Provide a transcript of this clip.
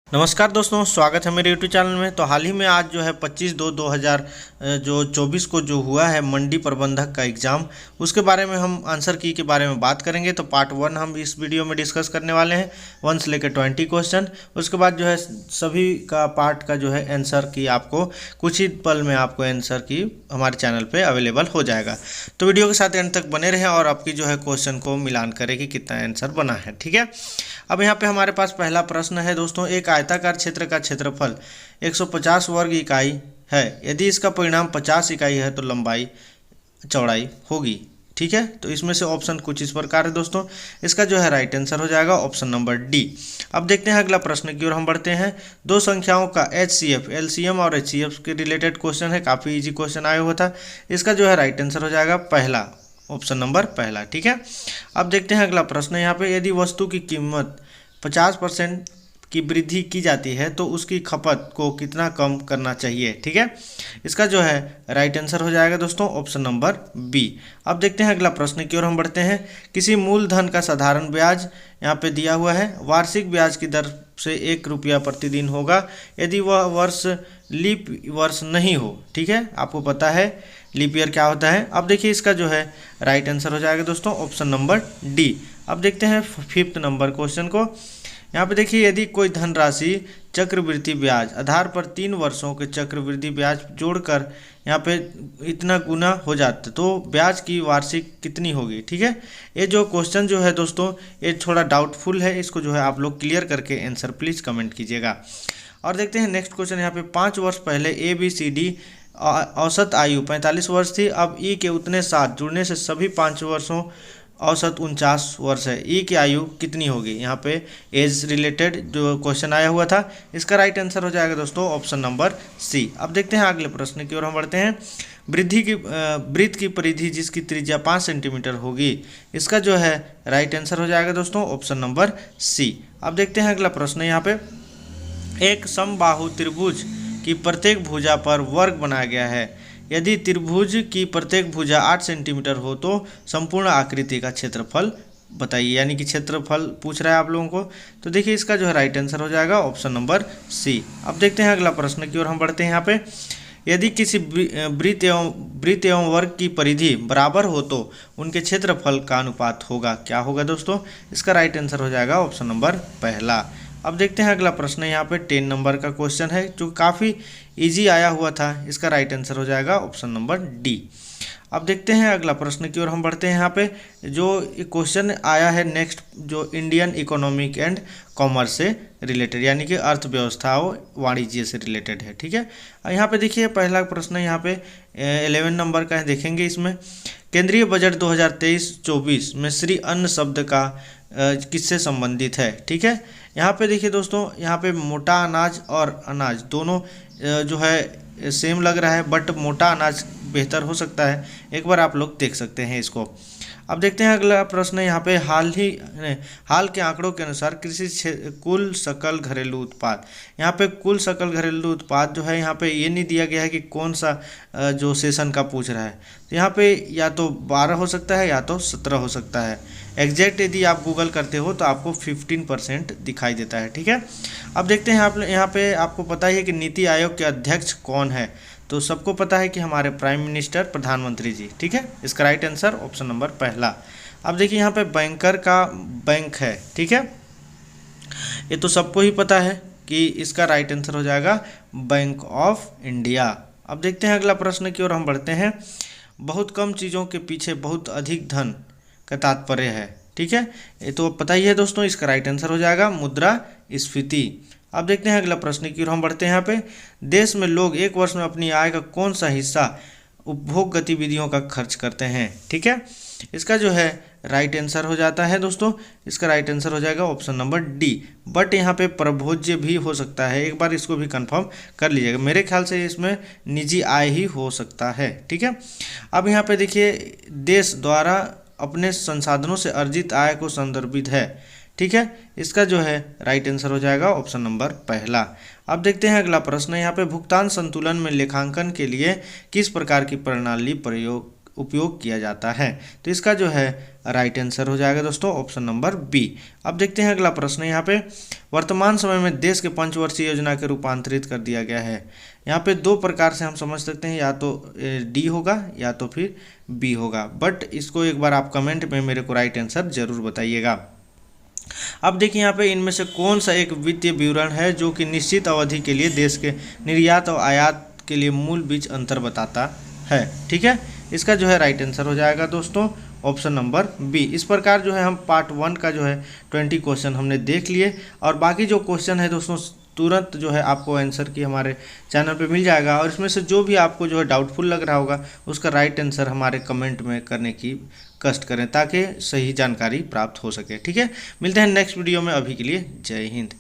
नमस्कार दोस्तों, स्वागत है मेरे यूट्यूब चैनल में। तो हाल ही में आज जो है 25/2/2024 को जो हुआ है मंडी प्रबंधक का एग्ज़ाम, उसके बारे में हम आंसर की के बारे में बात करेंगे। तो पार्ट 1 हम इस वीडियो में डिस्कस करने वाले हैं, 1 से लेकर 20 क्वेश्चन। उसके बाद जो है सभी का पार्ट का जो है आंसर की आपको कुछ ही पल में आपको आंसर की हमारे चैनल पर अवेलेबल हो जाएगा। तो वीडियो के साथ एंड तक बने रहें और आपकी जो है क्वेश्चन को मिलान करें कि कितना आंसर बना है। ठीक है, अब यहाँ पे हमारे पास पहला प्रश्न है दोस्तों, एक आयताकार क्षेत्र का क्षेत्रफल 150 वर्ग इकाई है। यदि इसका परिणाम 50 इकाई है तो लंबाई चौड़ाई होगी। ठीक है, तो इसमें से ऑप्शन कुछ इस प्रकार है दोस्तों। इसका जो है राइट आंसर हो जाएगा ऑप्शन नंबर डी। अब देखते हैं अगला प्रश्न की ओर हम बढ़ते हैं। दो संख्याओं का HCF, LCM और HCF के रिलेटेड क्वेश्चन है, काफ़ी इजी क्वेश्चन आया हुआ था। इसका जो है राइट आंसर हो जाएगा पहला, ऑप्शन नंबर पहला। ठीक है, अब देखते हैं अगला प्रश्न। यहाँ पे यदि वस्तु की कीमत 50% की वृद्धि की जाती है तो उसकी खपत को कितना कम करना चाहिए। ठीक है, इसका जो है राइट आंसर हो जाएगा दोस्तों ऑप्शन नंबर बी। अब देखते हैं अगला प्रश्न की ओर हम बढ़ते हैं। किसी मूलधन का साधारण ब्याज यहाँ पे दिया हुआ है, वार्षिक ब्याज की दर से 1 रुपया प्रतिदिन होगा यदि वह वर्ष लीप वर्ष नहीं हो। ठीक है, आपको पता है लीप ईयर क्या होता है। अब देखिए इसका जो है राइट आंसर हो जाएगा दोस्तों ऑप्शन नंबर डी। अब देखते हैं 5th नंबर क्वेश्चन को। यहाँ पे देखिए, यदि कोई धनराशि चक्रवृद्धि ब्याज आधार पर 3 वर्षों के चक्रवृद्धि ब्याज जोड़कर यहाँ पे इतना गुना हो जाता तो ब्याज की वार्षिक कितनी होगी। ठीक है, ये जो क्वेश्चन जो है दोस्तों ये थोड़ा डाउटफुल है, इसको जो है आप लोग क्लियर करके आंसर प्लीज़ कमेंट कीजिएगा। और देखते हैं नेक्स्ट क्वेश्चन। यहाँ पे 5 वर्ष पहले ABCD औसत आयु 45 वर्ष थी। अब ई के उतने साथ जुड़ने से सभी 5 वर्षों औसत 49 वर्ष है। ई की आयु कितनी होगी। यहाँ पे एज रिलेटेड जो क्वेश्चन आया हुआ था, इसका राइट आंसर हो जाएगा दोस्तों ऑप्शन नंबर सी। अब देखते हैं अगले प्रश्न की ओर हम बढ़ते हैं। वृत्त की परिधि जिसकी त्रिज्या 5 सेंटीमीटर होगी, इसका जो है राइट आंसर हो जाएगा दोस्तों ऑप्शन नंबर सी। अब देखते हैं अगला प्रश्न। यहाँ पे एक समबाहु त्रिभुज की प्रत्येक भुजा पर वर्ग बनाया गया है। यदि त्रिभुज की प्रत्येक भुजा 8 सेंटीमीटर हो तो संपूर्ण आकृति का क्षेत्रफल बताइए, यानी कि क्षेत्रफल पूछ रहा है आप लोगों को। तो देखिए इसका जो है राइट आंसर हो जाएगा ऑप्शन नंबर सी। अब देखते हैं अगला प्रश्न की ओर हम बढ़ते हैं। यहाँ पे यदि किसी वृत्त एवं वर्ग की परिधि बराबर हो तो उनके क्षेत्रफल का अनुपात होगा, क्या होगा दोस्तों। इसका राइट आंसर हो जाएगा ऑप्शन नंबर पहला। अब देखते हैं अगला प्रश्न। यहाँ पे 10 नंबर का क्वेश्चन है जो काफ़ी इजी आया हुआ था। इसका राइट आंसर हो जाएगा ऑप्शन नंबर डी। अब देखते हैं अगला प्रश्न की ओर हम बढ़ते हैं। यहाँ पे जो क्वेश्चन आया है नेक्स्ट, जो इंडियन इकोनॉमिक एंड कॉमर्स से रिलेटेड, यानी कि अर्थव्यवस्था और वाणिज्य से रिलेटेड है। ठीक है, यहाँ पे देखिए पहला प्रश्न यहाँ पे 11 नंबर का है, देखेंगे इसमें। केंद्रीय बजट 2023-24 में श्री अन्न शब्द का किससे संबंधित है। ठीक है, यहाँ पे देखिए दोस्तों, यहाँ पे मोटा अनाज और अनाज दोनों जो है सेम लग रहा है, बट मोटा अनाज बेहतर हो सकता है। एक बार आप लोग देख सकते हैं इसको। अब देखते हैं अगला प्रश्न। यहाँ पे हाल के आंकड़ों के अनुसार कृषि कुल सकल घरेलू उत्पाद, यहाँ पे कुल सकल घरेलू उत्पाद जो है यहाँ पे ये नहीं दिया गया है कि कौन सा जो सेशन का पूछ रहा है। तो यहाँ पे या तो 12 हो सकता है या तो 17 हो सकता है। एग्जैक्ट यदि आप गूगल करते हो तो आपको 15% दिखाई देता है। ठीक है, अब देखते हैं आप यहाँ पे आपको पता ही है कि नीति आयोग के अध्यक्ष कौन है। तो सबको पता है कि हमारे प्राइम मिनिस्टर, प्रधानमंत्री जी। ठीक है, इसका राइट आंसर ऑप्शन नंबर पहला। अब देखिए यहाँ पे बैंकर का बैंक है। ठीक है, ये तो सबको ही पता है कि इसका राइट आंसर हो जाएगा बैंक ऑफ इंडिया। अब देखते हैं अगला प्रश्न की ओर हम बढ़ते हैं। बहुत कम चीज़ों के पीछे बहुत अधिक धन का तात्पर्य है। ठीक है, ये तो पता ही है दोस्तों, इसका राइट आंसर हो जाएगा मुद्रास्फीति। अब देखते हैं अगला प्रश्न की ओर हम बढ़ते हैं। यहाँ पे देश में लोग एक वर्ष में अपनी आय का कौन सा हिस्सा उपभोग गतिविधियों का खर्च करते हैं। ठीक है, इसका जो है राइट आंसर हो जाता है दोस्तों, इसका राइट आंसर हो जाएगा ऑप्शन नंबर डी। बट यहाँ पे प्रभोज्य भी हो सकता है, एक बार इसको भी कंफर्म कर लीजिएगा। मेरे ख्याल से इसमें निजी आय ही हो सकता है। ठीक है, अब यहाँ पे देखिए देश द्वारा अपने संसाधनों से अर्जित आय को संदर्भित है। ठीक है, इसका जो है राइट आंसर हो जाएगा ऑप्शन नंबर पहला। अब देखते हैं अगला प्रश्न। यहाँ पे भुगतान संतुलन में लेखांकन के लिए किस प्रकार की प्रणाली उपयोग किया जाता है। तो इसका जो है राइट आंसर हो जाएगा दोस्तों ऑप्शन नंबर बी। अब देखते हैं अगला प्रश्न यहाँ पे, वर्तमान समय में देश के पंचवर्षीय योजना के रूपांतरित कर दिया गया है। यहाँ पे दो प्रकार से हम समझ सकते हैं, या तो डी होगा या तो फिर बी होगा, बट इसको एक बार आप कमेंट में मेरे को राइट आंसर जरूर बताइएगा। अब देखिए यहाँ पे इनमें से कौन सा एक वित्तीय विवरण है जो कि निश्चित अवधि के लिए देश के निर्यात और आयात के लिए मूल बीच अंतर बताता है। ठीक है, इसका जो है राइट आंसर हो जाएगा दोस्तों ऑप्शन नंबर बी। इस प्रकार जो है हम पार्ट 1 का जो है 20 क्वेश्चन हमने देख लिए, और बाकी जो क्वेश्चन है दोस्तों तुरंत जो है आपको आंसर की हमारे चैनल पे मिल जाएगा, और इसमें से जो भी आपको जो है डाउटफुल लग रहा होगा उसका राइट आंसर हमारे कमेंट में करने की कष्ट करें ताकि सही जानकारी प्राप्त हो सके। ठीक है, मिलते हैं नेक्स्ट वीडियो में, अभी के लिए जय हिंद।